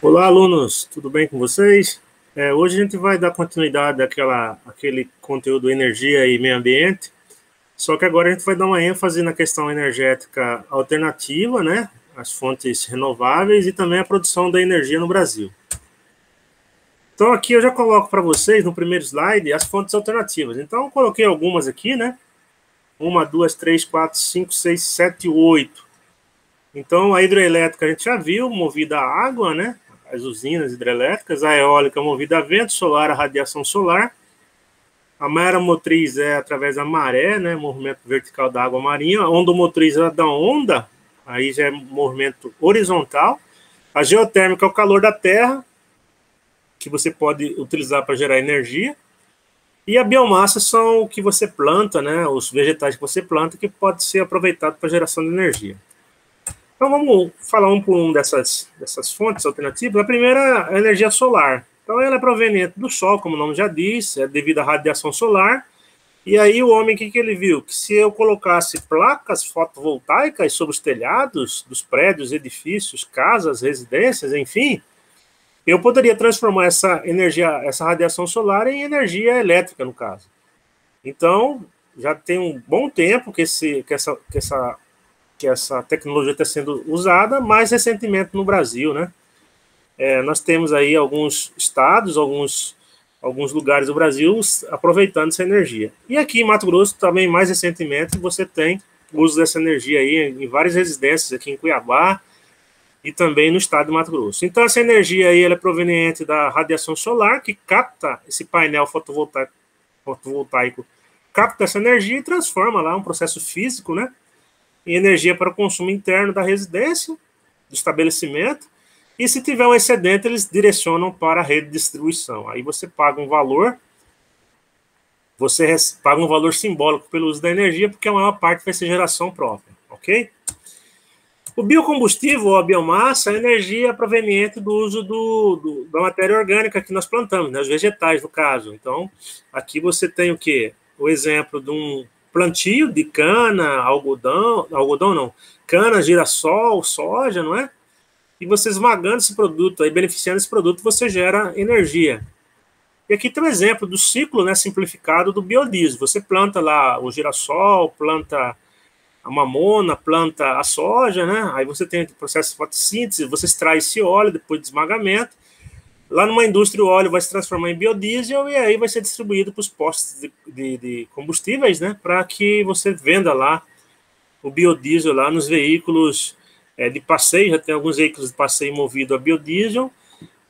Olá, alunos, tudo bem com vocês? Hoje a gente vai dar continuidade àquele conteúdo energia e meio ambiente, só que agora a gente vai dar uma ênfase na questão energética alternativa, né? As fontes renováveis e também a produção da energia no Brasil. Então aqui eu já coloco para vocês no primeiro slide as fontes alternativas. Então eu coloquei algumas aqui, né? Uma, duas, três, quatro, cinco, seis, sete, oito. Então, a hidrelétrica a gente já viu, movida a água, né? As usinas hidrelétricas, a eólica movida a vento, solar a radiação solar. A maremotriz é através da maré, né? Movimento vertical da água marinha. A ondomotriz é da onda, aí já é movimento horizontal. A geotérmica é o calor da terra, que você pode utilizar para gerar energia. E a biomassa são o que você planta, né? Os vegetais que você planta, que pode ser aproveitado para geração de energia. Então vamos falar um por um dessas fontes alternativas. A primeira é a energia solar. Então ela é proveniente do Sol, como o nome já diz, é devido à radiação solar. E aí o homem, o que ele viu? Que se eu colocasse placas fotovoltaicas sobre os telhados dos prédios, edifícios, casas, residências, enfim, eu poderia transformar essa energia, essa radiação solar em energia elétrica, no caso. Então, já tem um bom tempo que essa tecnologia está sendo usada, mais recentemente no Brasil, né? Nós temos aí alguns estados, alguns lugares do Brasil aproveitando essa energia. E aqui em Mato Grosso, também mais recentemente, você tem o uso dessa energia aí em várias residências, aqui em Cuiabá e também no estado de Mato Grosso. Então, essa energia aí ela é proveniente da radiação solar, que capta esse painel fotovoltaico capta essa energia e transforma lá um processo físico, né? Em energia para o consumo interno da residência, do estabelecimento, e se tiver um excedente, eles direcionam para a rede de distribuição. Aí você paga um valor, você paga um valor simbólico pelo uso da energia, porque a maior parte vai ser geração própria, ok? O biocombustível, ou a biomassa, é energia proveniente do uso da matéria orgânica que nós plantamos, né, os vegetais, no caso. Então, aqui você tem o quê? O exemplo de um plantio de cana, algodão não, cana, girassol, soja, não é? E você esmagando esse produto, aí beneficiando esse produto, você gera energia. E aqui tem um exemplo do ciclo, né, simplificado do biodiesel. Você planta lá o girassol, planta a mamona, planta a soja, né? Aí você tem o processo de fotossíntese, você extrai esse óleo depois de esmagamento. Lá numa indústria, o óleo vai se transformar em biodiesel e aí vai ser distribuído para os postos de combustíveis, né? Para que você venda lá o biodiesel lá nos veículos de passeio. Já tem alguns veículos de passeio movido a biodiesel,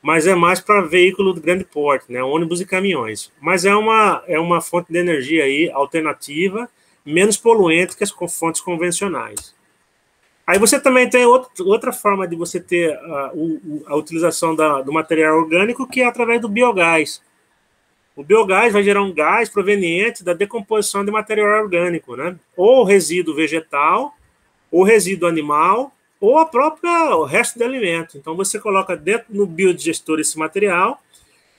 mas é mais para veículo de grande porte, né? Ônibus e caminhões. Mas é uma fonte de energia aí alternativa, menos poluente que as fontes convencionais. Aí você também tem outra forma de você ter a utilização do material orgânico, que é através do biogás. O biogás vai gerar um gás proveniente da decomposição de material orgânico, né? Ou resíduo vegetal, ou resíduo animal, ou o resto de alimento. Então você coloca dentro no biodigestor esse material,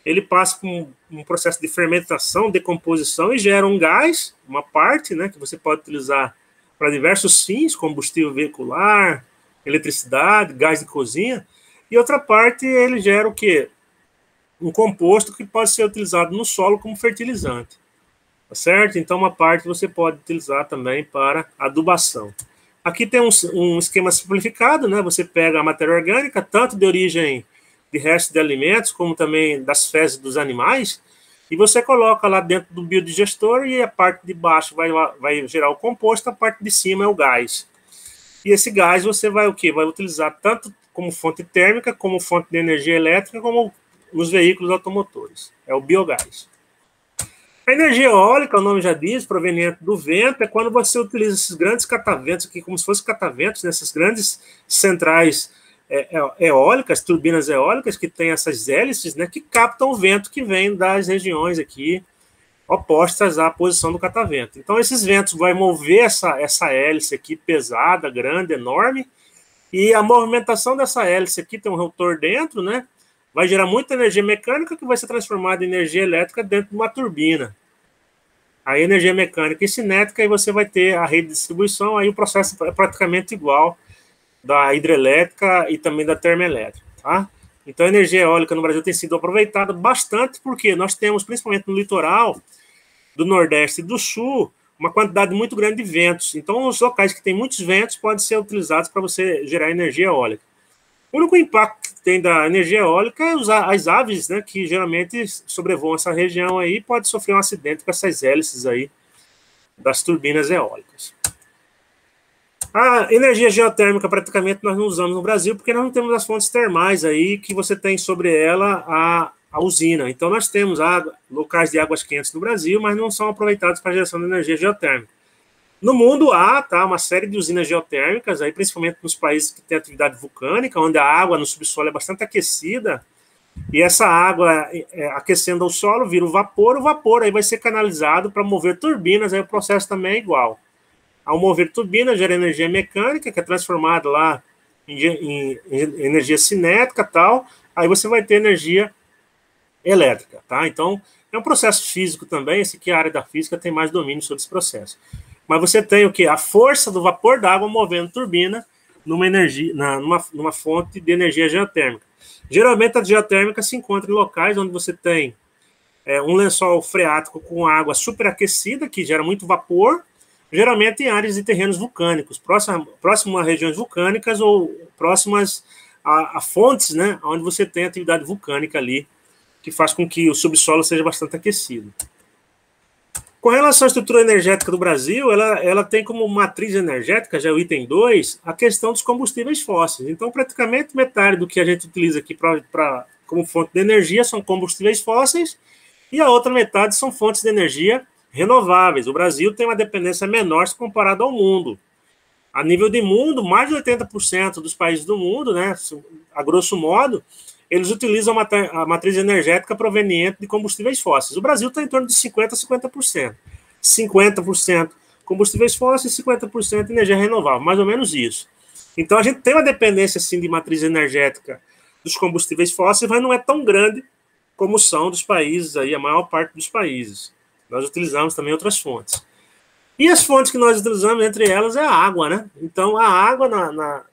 ele passa por um processo de fermentação, decomposição e gera um gás, uma parte, né, que você pode utilizar para diversos fins, combustível veicular, eletricidade, gás de cozinha, e outra parte ele gera o quê? Um composto que pode ser utilizado no solo como fertilizante, tá certo? Então uma parte você pode utilizar também para adubação. Aqui tem um esquema simplificado, né? Você pega a matéria orgânica, tanto de origem de restos de alimentos, como também das fezes dos animais, e você coloca lá dentro do biodigestor e a parte de baixo vai gerar o composto, a parte de cima é o gás. E esse gás você vai o quê? Vai utilizar tanto como fonte térmica, como fonte de energia elétrica, como nos veículos automotores. É o biogás. A energia eólica, o nome já diz, proveniente do vento, é quando você utiliza esses grandes cataventos, aqui como se fossem cataventos, nessas grandes centrais eólicas, turbinas eólicas, que têm essas hélices, né, que captam o vento que vem das regiões aqui opostas à posição do catavento. Então, esses ventos vão mover essa hélice aqui pesada, grande, enorme, e a movimentação dessa hélice aqui tem um rotor dentro, né, vai gerar muita energia mecânica que vai ser transformada em energia elétrica dentro de uma turbina. A energia mecânica e cinética, aí você vai ter a rede de distribuição, aí o processo é praticamente igual da hidrelétrica e também da termoelétrica, tá? Então a energia eólica no Brasil tem sido aproveitada bastante, porque nós temos, principalmente no litoral do Nordeste e do Sul, uma quantidade muito grande de ventos. Então, os locais que têm muitos ventos podem ser utilizados para você gerar energia eólica. O único impacto que tem da energia eólica é as aves, né, que geralmente sobrevoam essa região aí, pode sofrer um acidente com essas hélices aí das turbinas eólicas. A energia geotérmica praticamente nós não usamos no Brasil, porque nós não temos as fontes termais aí que você tem sobre ela a usina. Então nós temos locais de águas quentes no Brasil, mas não são aproveitados para a geração de energia geotérmica. No mundo há uma série de usinas geotérmicas, aí, principalmente nos países que têm atividade vulcânica, onde a água no subsolo é bastante aquecida, e essa água aquecendo o solo vira o vapor aí vai ser canalizado para mover turbinas, aí o processo também é igual. Ao mover turbina, gera energia mecânica, que é transformada lá em energia cinética e tal, aí você vai ter energia elétrica, tá? Então, é um processo físico também, esse aqui a área da física tem mais domínio sobre esse processo. Mas você tem o quê? A força do vapor d'água movendo turbina numa fonte de energia geotérmica. Geralmente a geotérmica se encontra em locais onde você tem um lençol freático com água superaquecida, que gera muito vapor, geralmente em áreas de terrenos vulcânicos, próximo a regiões vulcânicas ou próximas a fontes, né, onde você tem atividade vulcânica ali, que faz com que o subsolo seja bastante aquecido. Com relação à estrutura energética do Brasil, ela tem como matriz energética, já é o item 2, a questão dos combustíveis fósseis. Então, praticamente metade do que a gente utiliza aqui como fonte de energia são combustíveis fósseis, e a outra metade são fontes de energia renováveis. O Brasil tem uma dependência menor se comparado ao mundo. A nível de mundo, mais de 80% dos países do mundo, né, a grosso modo, eles utilizam a matriz energética proveniente de combustíveis fósseis. O Brasil está em torno de 50% a 50%. 50% combustíveis fósseis e 50% energia renovável, mais ou menos isso. Então, a gente tem uma dependência, sim, de matriz energética dos combustíveis fósseis, mas não é tão grande como são dos países, aí, a maior parte dos países. Nós utilizamos também outras fontes. E as fontes que nós utilizamos, entre elas, é a água, né? Então, a água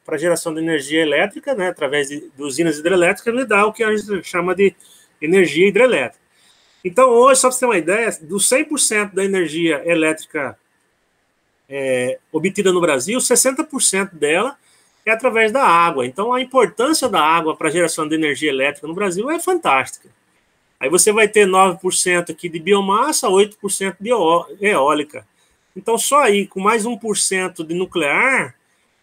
para geração de energia elétrica, né, através de usinas hidrelétricas, lhe dá o que a gente chama de energia hidrelétrica. Então, hoje, só para você ter uma ideia, dos 100% da energia elétrica obtida no Brasil, 60% dela é através da água. Então, a importância da água para a geração de energia elétrica no Brasil é fantástica. Aí você vai ter 9% aqui de biomassa, 8% de eólica. Então, só aí, com mais 1% de nuclear,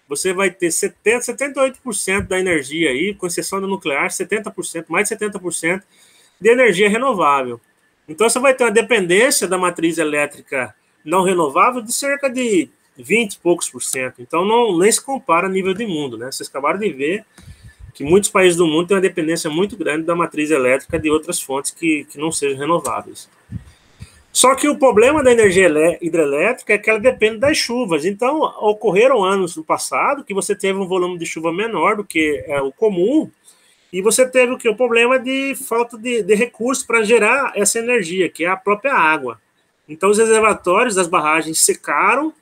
você vai ter 78% da energia aí, com exceção do nuclear, 70%, mais de 70% de energia renovável. Então, você vai ter uma dependência da matriz elétrica não renovável de cerca de 20 e poucos por cento. Então, nem se compara a nível de mundo, né? Vocês acabaram de ver que muitos países do mundo têm uma dependência muito grande da matriz elétrica de outras fontes que não sejam renováveis. Só que o problema da energia hidrelétrica é que ela depende das chuvas. Então, ocorreram anos no passado que você teve um volume de chuva menor do que é o comum, e você teve o problema de falta de recursos para gerar essa energia, que é a própria água. Então, os reservatórios das barragens secaram,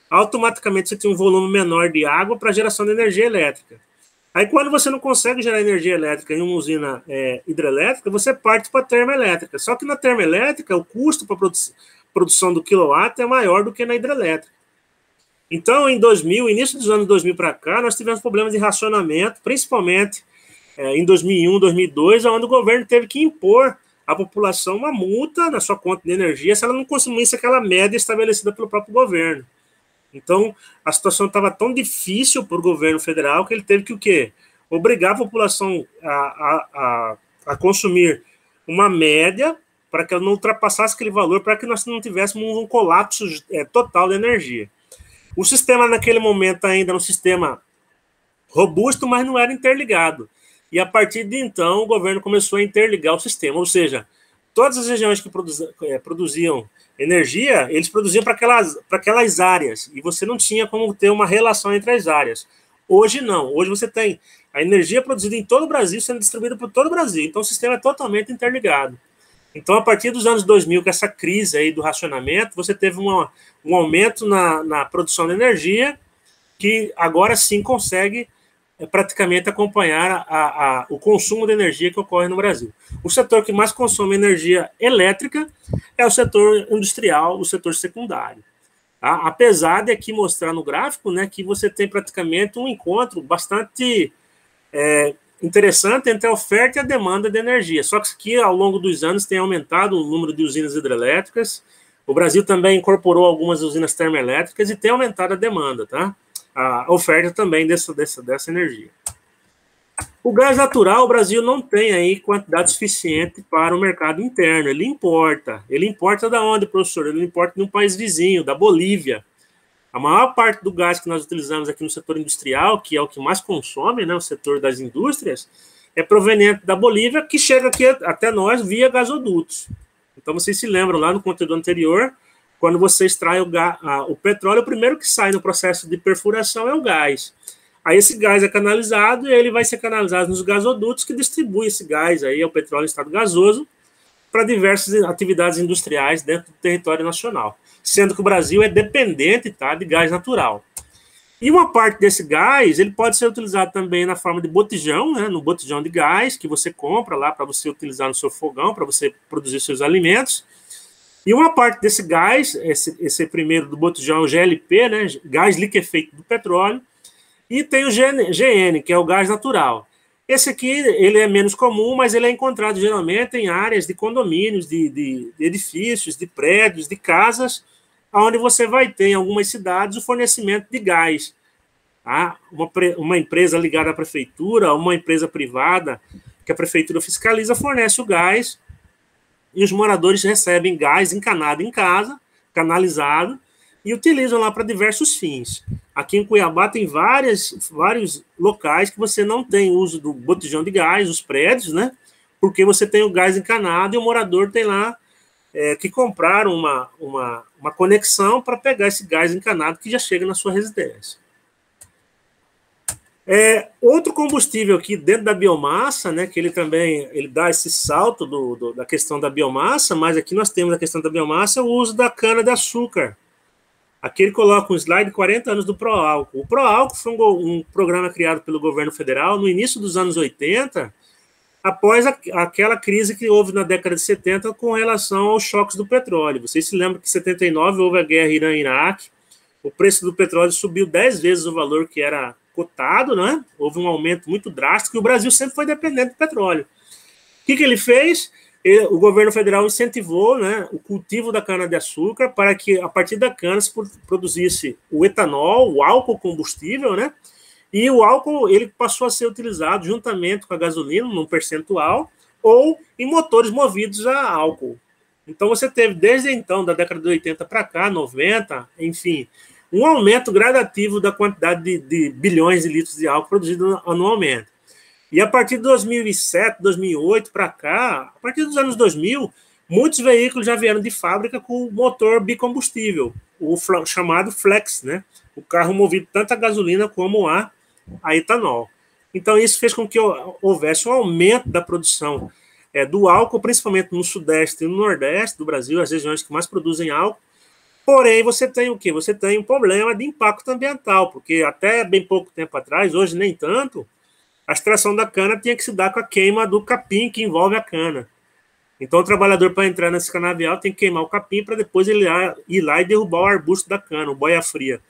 automaticamente você tem um volume menor de água para geração de energia elétrica. Aí, quando você não consegue gerar energia elétrica em uma usina hidrelétrica, você parte para a termoelétrica. Só que na termoelétrica, o custo para produção do quilowatt é maior do que na hidrelétrica. Então, início dos anos 2000 para cá, nós tivemos problemas de racionamento, principalmente em 2001, 2002, onde o governo teve que impor à população uma multa na sua conta de energia se ela não consumisse aquela média estabelecida pelo próprio governo. Então, a situação estava tão difícil para o governo federal que ele teve que o quê? Obrigar a população a consumir uma média para que ela não ultrapassasse aquele valor, para que nós não tivéssemos um colapso total de energia. O sistema, naquele momento, ainda era um sistema robusto, mas não era interligado. E, a partir de então, o governo começou a interligar o sistema, ou seja, todas as regiões que produziam energia, eles produziam para aquelas áreas, e você não tinha como ter uma relação entre as áreas. Hoje não, hoje você tem a energia produzida em todo o Brasil sendo distribuída por todo o Brasil, então o sistema é totalmente interligado. Então, a partir dos anos 2000, com essa crise aí do racionamento, você teve um aumento na produção de energia, que agora sim consegue praticamente acompanhar o consumo de energia que ocorre no Brasil. O setor que mais consome energia elétrica é o setor industrial, o setor secundário. Tá? Apesar de aqui mostrar no gráfico, né, que você tem praticamente um encontro bastante interessante entre a oferta e a demanda de energia. Só que aqui, ao longo dos anos, tem aumentado o número de usinas hidrelétricas. O Brasil também incorporou algumas usinas termoelétricas e tem aumentado a demanda, tá? A oferta também dessa energia. O gás natural, o Brasil não tem aí quantidade suficiente para o mercado interno. Ele importa. Ele importa da onde, professor? Ele importa de um país vizinho, da Bolívia. A maior parte do gás que nós utilizamos aqui no setor industrial, que é o que mais consome, né, o setor das indústrias, é proveniente da Bolívia, que chega aqui até nós via gasodutos. Então, vocês se lembram lá no conteúdo anterior, quando você extrai o petróleo, o primeiro que sai no processo de perfuração é o gás. Aí esse gás é canalizado e ele vai ser canalizado nos gasodutos que distribuem esse gás, aí, o petróleo em estado gasoso, para diversas atividades industriais dentro do território nacional. Sendo que o Brasil é dependente, tá, de gás natural. E uma parte desse gás, ele pode ser utilizado também na forma de botijão, né, no botijão de gás, que você compra lá para você utilizar no seu fogão, para você produzir seus alimentos. E uma parte desse gás, esse primeiro do botijão é o GLP, né, gás liquefeito do petróleo, e tem o GN, que é o gás natural. Esse aqui, ele é menos comum, mas ele é encontrado geralmente em áreas de condomínios, de edifícios, de prédios, de casas, onde você vai ter, em algumas cidades, o fornecimento de gás. Tá? Uma empresa ligada à prefeitura, uma empresa privada, que a prefeitura fiscaliza, fornece o gás, e os moradores recebem gás encanado em casa, canalizado, e utilizam lá para diversos fins. Aqui em Cuiabá tem vários locais que você não tem uso do botijão de gás, os prédios, né? Porque você tem o gás encanado e o morador tem lá que comprar uma conexão para pegar esse gás encanado que já chega na sua residência. Outro combustível aqui dentro da biomassa, né, que ele dá esse salto da questão da biomassa, mas aqui nós temos a questão da biomassa, o uso da cana-de-açúcar. Aqui ele coloca um slide 40 anos do Proálcool. O Proálcool foi um programa criado pelo governo federal no início dos anos 80, após aquela crise que houve na década de 70 com relação aos choques do petróleo. Vocês se lembram que em 79 houve a guerra Irã-Iraque, o preço do petróleo subiu 10 vezes o valor que era cotado, né? Houve um aumento muito drástico e o Brasil sempre foi dependente do petróleo. O que ele fez? O governo federal incentivou, né, o cultivo da cana-de-açúcar para que, a partir da cana, se produzisse o etanol, o álcool combustível, né? E o álcool ele passou a ser utilizado juntamente com a gasolina, num percentual, ou em motores movidos a álcool. Então, você teve, desde então, da década de 80 para cá, 90, enfim, um aumento gradativo da quantidade de bilhões de litros de álcool produzido anualmente. E a partir de 2007, 2008 para cá, a partir dos anos 2000, muitos veículos já vieram de fábrica com motor bicombustível, o chamado flex, né? O carro movido tanto a gasolina como a etanol. Então, isso fez com que houvesse um aumento da produção do álcool, principalmente no Sudeste e no Nordeste do Brasil, as regiões que mais produzem álcool. Porém, você tem o quê? Você tem um problema de impacto ambiental, porque até bem pouco tempo atrás, hoje nem tanto, a extração da cana tinha que se dar com a queima do capim que envolve a cana. Então, o trabalhador, para entrar nesse canavial, tem que queimar o capim para depois ele ir lá e derrubar o arbusto da cana, o boia-fria.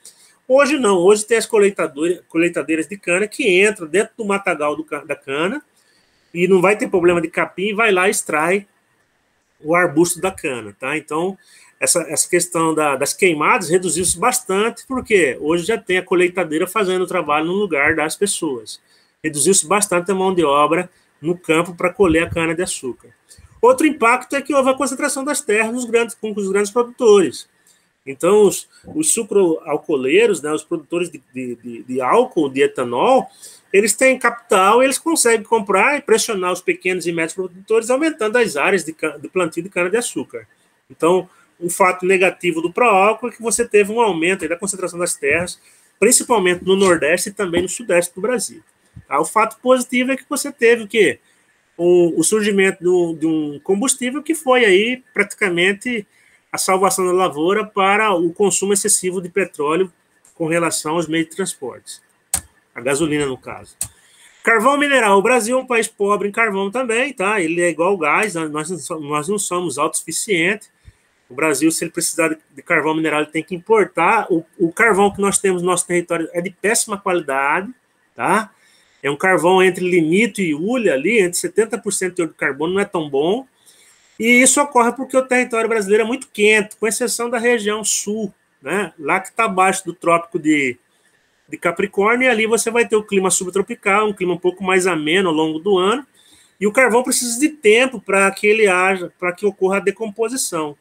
Hoje não, hoje tem as colheitadeiras de cana que entram dentro do matagal da cana e não vai ter problema de capim, vai lá e extrai o arbusto da cana, tá? Então, essa questão das queimadas reduziu-se bastante, porque hoje já tem a colheitadeira fazendo o trabalho no lugar das pessoas. Reduziu-se bastante a mão de obra no campo para colher a cana-de-açúcar. Outro impacto é que houve a concentração das terras com os grandes produtores. Então, os sucroalcooleiros, né, os produtores de álcool, de etanol, eles têm capital e eles conseguem comprar e pressionar os pequenos e médios produtores, aumentando as áreas de plantio de cana-de-açúcar. Então, um fato negativo do Proálcool é que você teve um aumento da concentração das terras, principalmente no Nordeste e também no Sudeste do Brasil. O fato positivo é que você teve o quê? O surgimento de um combustível que foi aí praticamente a salvação da lavoura para o consumo excessivo de petróleo com relação aos meios de transporte. a gasolina no caso. Carvão mineral, o Brasil é um país pobre em carvão também, tá? Ele é igual ao gás, nós não somos autossuficientes. O Brasil, se ele precisar de carvão mineral, ele tem que importar. O carvão que nós temos no nosso território é de péssima qualidade, tá? É um carvão entre lignito e hulha ali, entre 70% de teor de carbono, não é tão bom. E isso ocorre porque o território brasileiro é muito quente, com exceção da região sul, né? Lá que está abaixo do trópico de Capricórnio, e ali você vai ter o clima subtropical, um clima um pouco mais ameno ao longo do ano, e o carvão precisa de tempo para que ocorra a decomposição.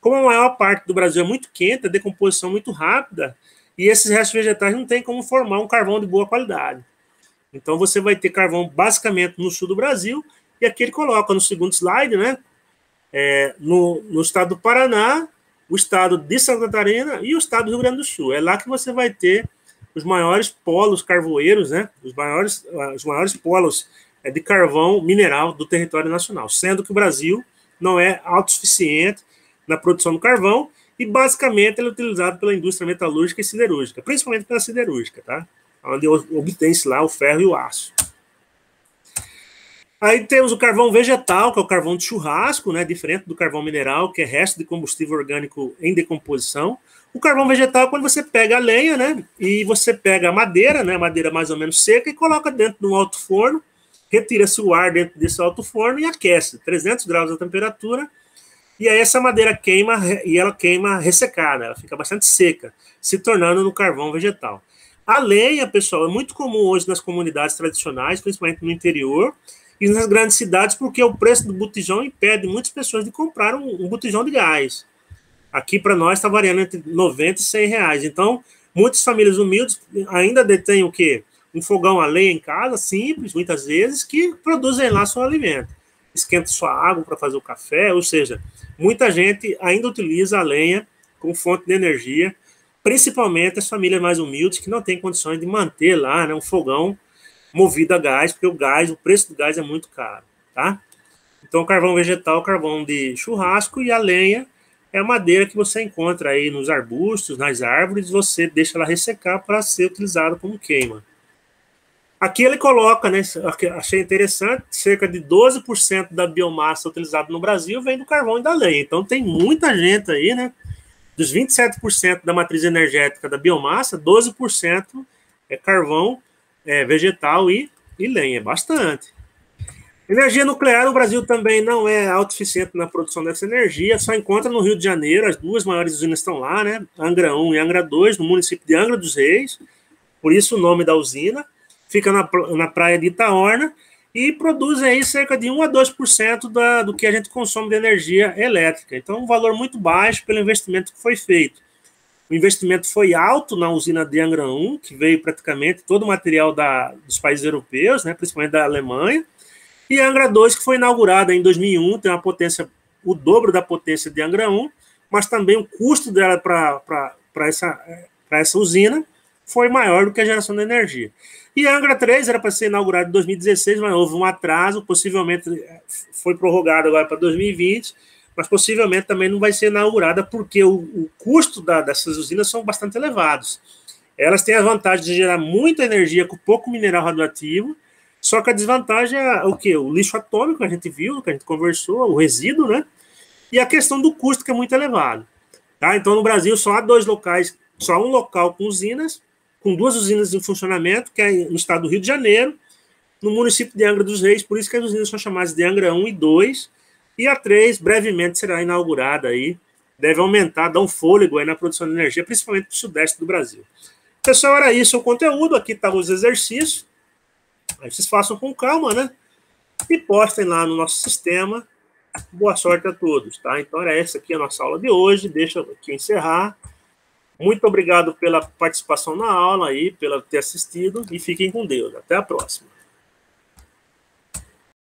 Como a maior parte do Brasil é muito quente, a decomposição é muito rápida, e esses restos vegetais não tem como formar um carvão de boa qualidade. Então você vai ter carvão basicamente no sul do Brasil, e aqui ele coloca no segundo slide, né? No estado do Paraná, o estado de Santa Catarina e o estado do Rio Grande do Sul. É lá que você vai ter os maiores polos carvoeiros, né? Os maiores polos de carvão mineral do território nacional, sendo que o Brasil não é autossuficiente na produção do carvão e basicamente ele é utilizado pela indústria metalúrgica e siderúrgica, principalmente pela siderúrgica, tá? Onde obtém-se lá o ferro e o aço. Aí temos o carvão vegetal, que é o carvão de churrasco, né? Diferente do carvão mineral, que é resto de combustível orgânico em decomposição. O carvão vegetal é quando você pega a lenha, né? E você pega a madeira, né? A madeira mais ou menos seca, e coloca dentro de um alto forno, retira-se o ar dentro desse alto forno e aquece, 300 graus a temperatura, e aí essa madeira queima, e ela queima ressecada, ela fica bastante seca, se tornando no carvão vegetal. A lenha, pessoal, é muito comum hoje nas comunidades tradicionais, principalmente no interior, e nas grandes cidades, porque o preço do botijão impede muitas pessoas de comprar um botijão de gás. Aqui, para nós, está variando entre 90 e 100 reais. Então, muitas famílias humildes ainda detêm o quê? Um fogão a lenha em casa, simples, muitas vezes, que produzem lá seu alimento. Esquenta sua água para fazer o café, ou seja, muita gente ainda utiliza a lenha como fonte de energia, principalmente as famílias mais humildes que não têm condições de manter lá, né, um fogão movido a gás, porque o preço do gás é muito caro, tá? Então, carvão vegetal, carvão de churrasco, e a lenha é a madeira que você encontra aí nos arbustos, nas árvores, você deixa ela ressecar para ser utilizado como queima. Aqui ele coloca, né, achei interessante, cerca de 12% da biomassa utilizada no Brasil vem do carvão e da lenha. Então tem muita gente aí, né? Dos 27% da matriz energética da biomassa, 12% é carvão, vegetal e lenha, bastante. Energia nuclear, o Brasil também não é autossuficiente na produção dessa energia, só encontra no Rio de Janeiro, as duas maiores usinas estão lá, né? Angra 1 e Angra 2, no município de Angra dos Reis, por isso o nome da usina, fica na praia de Itaorna, e produz aí cerca de 1 a 2% do que a gente consome de energia elétrica. Então, um valor muito baixo pelo investimento que foi feito. O investimento foi alto na usina de Angra 1, que veio praticamente todo o material dos países europeus, né, principalmente da Alemanha, e a Angra 2, que foi inaugurada em 2001, tem uma potência, o dobro da potência de Angra 1, mas também o custo dela para essa usina foi maior do que a geração de energia. E a Angra 3 era para ser inaugurada em 2016, mas houve um atraso, possivelmente foi prorrogado agora para 2020, mas possivelmente também não vai ser inaugurada, porque o custo dessas usinas são bastante elevados. Elas têm a vantagem de gerar muita energia com pouco mineral radioativo, só que a desvantagem é o quê? O lixo atômico, que a gente viu, que a gente conversou, o resíduo, né? E a questão do custo, que é muito elevado. Tá? Então, no Brasil, só há um local com usinas, com duas usinas em funcionamento, que é no estado do Rio de Janeiro, no município de Angra dos Reis, por isso que as usinas são chamadas de Angra 1 e 2, e a 3 brevemente será inaugurada aí, deve aumentar, dar um fôlego aí na produção de energia, principalmente no sudeste do Brasil. Pessoal, era isso o conteúdo, aqui estavam os exercícios, aí vocês façam com calma, né? E postem lá no nosso sistema. Boa sorte a todos, tá? Então era essa aqui a nossa aula de hoje, deixa eu aqui encerrar. Muito obrigado pela participação na aula aí, pela ter assistido, e fiquem com Deus. Até a próxima.